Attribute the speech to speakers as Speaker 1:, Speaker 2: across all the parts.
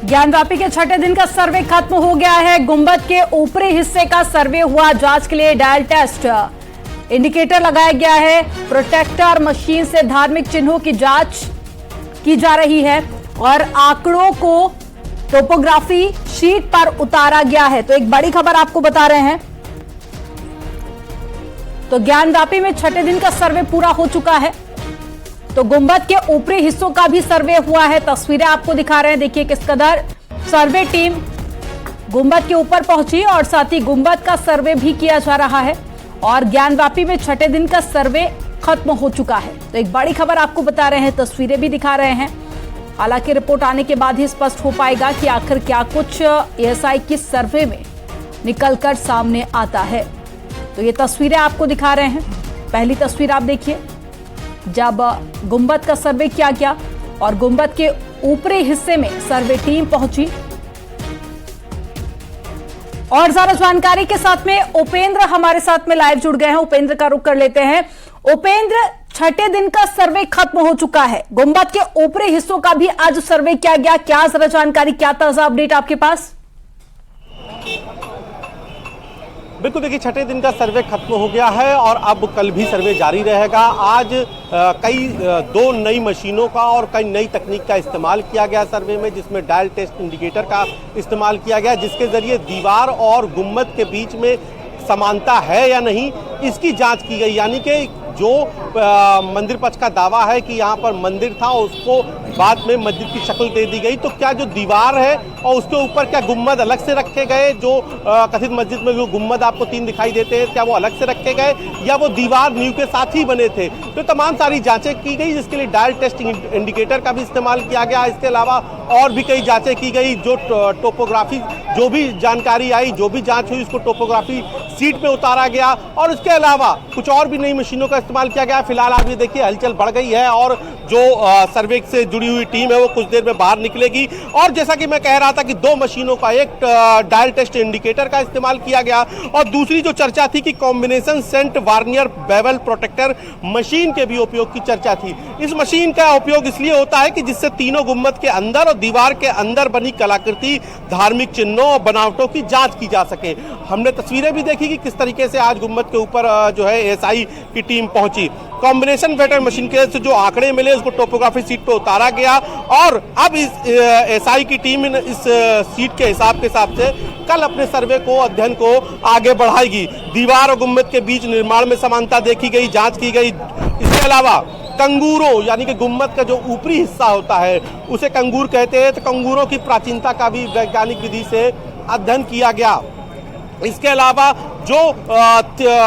Speaker 1: ज्ञानवापी के छठे दिन का सर्वे खत्म हो गया है। गुंबद के ऊपरी हिस्से का सर्वे हुआ। जांच के लिए डायल टेस्ट इंडिकेटर लगाया गया है। प्रोटेक्टर मशीन से धार्मिक चिन्हों की जांच की जा रही है और आंकड़ों को टोपोग्राफी शीट पर उतारा गया है। तो एक बड़ी खबर आपको बता रहे हैं। तो ज्ञानवापी में छठे दिन का सर्वे पूरा हो चुका है। तो गुंबद के ऊपरी हिस्सों का भी सर्वे हुआ है। तस्वीरें आपको दिखा रहे हैं। देखिए किस कदर सर्वे टीम गुंबद के ऊपर पहुंची और साथ ही गुंबद का सर्वे भी किया जा रहा है। और ज्ञानवापी में छठे दिन का सर्वे खत्म हो चुका है। तो एक बड़ी खबर आपको बता रहे हैं, तस्वीरें भी दिखा रहे हैं। हालांकि रिपोर्ट आने के बाद ही स्पष्ट हो पाएगा कि आखिर क्या कुछ एएसआई की सर्वे में निकलकर सामने आता है। तो ये तस्वीरें आपको दिखा रहे हैं। पहली तस्वीर आप देखिए, जब गुंबद का सर्वे किया गया और गुंबद के ऊपरी हिस्से में सर्वे टीम पहुंची। और ज्यादा जानकारी के साथ में उपेंद्र हमारे साथ में लाइव जुड़ गए हैं। उपेंद्र का रुख कर लेते हैं। उपेंद्र, छठे दिन का सर्वे खत्म हो चुका है। गुंबद के ऊपरी हिस्सों का भी आज सर्वे किया गया। क्या जरा जानकारी, क्या ताजा अपडेट आपके पास?
Speaker 2: बिल्कुल, देखिए छठे दिन का सर्वे खत्म हो गया है और अब कल भी सर्वे जारी रहेगा। आज दो नई मशीनों का और कई नई तकनीक का इस्तेमाल किया गया सर्वे में, जिसमें डायल टेस्ट इंडिकेटर का इस्तेमाल किया गया, जिसके जरिए दीवार और गुंबद के बीच में समानता है या नहीं इसकी जांच की गई। यानी कि जो मंदिर पक्ष का दावा है कि यहाँ पर मंदिर था, उसको बाद में मस्जिद की शक्ल दे दी गई। तो क्या जो दीवार है और उसके ऊपर क्या गुम्बद अलग से रखे गए, जो कथित मस्जिद में जो गुम्बद आपको 3 दिखाई देते हैं, क्या वो अलग से रखे गए या वो दीवार नींव के साथ ही बने थे? तो तमाम सारी जांचें की गई, जिसके लिए डायल टेस्ट इंडिकेटर का भी इस्तेमाल किया गया। इसके अलावा और भी कई जांचें की गई। जो टोपोग्राफी जो भी जानकारी आई, जो भी जांच हुई, उसको टोपोग्राफी सीट पे उतारा गया। और उसके अलावा कुछ और भी नई मशीनों का इस्तेमाल किया गया। फिलहाल आप ये देखिए हलचल बढ़ गई है और जो सर्वे से जुड़ी हुई टीम है वो कुछ देर में बाहर निकलेगी। और जैसा कि मैं कह रहा था कि 2 मशीनों का, एक डायल टेस्ट इंडिकेटर का इस्तेमाल किया गया और दूसरी जो चर्चा थी कि combination set vernier bevel protractor machine के भी उपयोग की चर्चा थी। इस मशीन का उपयोग इसलिए होता है कि जिससे तीनों गुंबद के अंदर और दीवार के अंदर बनी कलाकृति, धार्मिक चिन्हों और बनावटों की जांच की जा सके। हमने तस्वीरें भी देखी कि किस तरीके से आज गुंबद के ऊपर जो है एएसआई की टीम पहुंची। कॉम्बिनेशन वेटर मशीन के से जो आंकड़े मिले उसको टोपोग्राफी सीट पे उतारा गया और अब इस एएसआई की टीम इस सीट के हिसाब से कल अपने सर्वे को, अध्ययन को आगे बढ़ाएगी। दीवार और गुंबद के बीच निर्माण में समानता देखी गई, जांच की गई। इसके अलावा कंगूरों यानी कि गुंबद का जो ऊपरी हिस्सा होता है उसे कंगूर कहते हैं, तो कंगूरों की प्राचीनता का भी वैज्ञानिक विधि से अध्ययन किया गया। इसके अलावा जो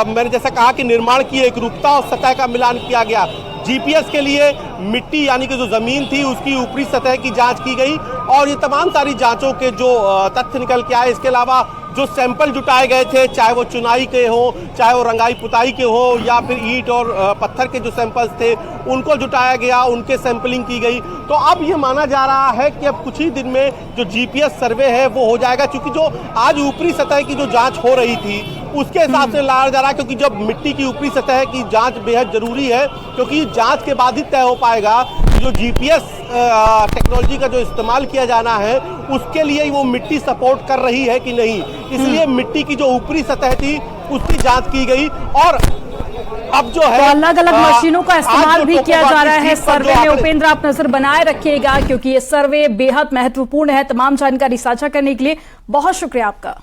Speaker 2: मैंने जैसा कहा कि निर्माण की एकरूपता और सतह का मिलान किया गया। जीपीएस के लिए मिट्टी यानी कि जो जमीन थी उसकी ऊपरी सतह की जांच की गई और ये तमाम सारी जांचों के जो तथ्य निकल के आए। इसके अलावा जो सैंपल जुटाए गए थे, चाहे वो चुनाई के हो, चाहे वो रंगाई पुताई के हो या फिर ईंट और पत्थर के जो सैंपल्स थे उनको जुटाया गया, उनके सैंपलिंग की गई। तो अब ये माना जा रहा है कि अब कुछ ही दिन में जो जीपीएस सर्वे है वो हो जाएगा, क्योंकि जो आज ऊपरी सतह की जो जांच हो रही थी उसके हिसाब से लाया जा रहा है। क्योंकि जब मिट्टी की ऊपरी सतह की जांच बेहद जरूरी है, क्योंकि जांच के बाद ही तय हो पाएगा जो जीपीएस टेक्नोलॉजी का जो इस्तेमाल किया जाना है उसके लिए वो मिट्टी सपोर्ट कर रही है कि नहीं। इसलिए मिट्टी की जो ऊपरी सतह थी उसकी जांच की गई और अब जो है
Speaker 1: तो अलग अलग मशीनों का इस्तेमाल भी किया जा रहा है सर्वे में। उपेंद्र, आप नजर बनाए रखिएगा क्योंकि ये सर्वे बेहद महत्वपूर्ण है। तमाम जानकारी साझा करने के लिए बहुत शुक्रिया आपका।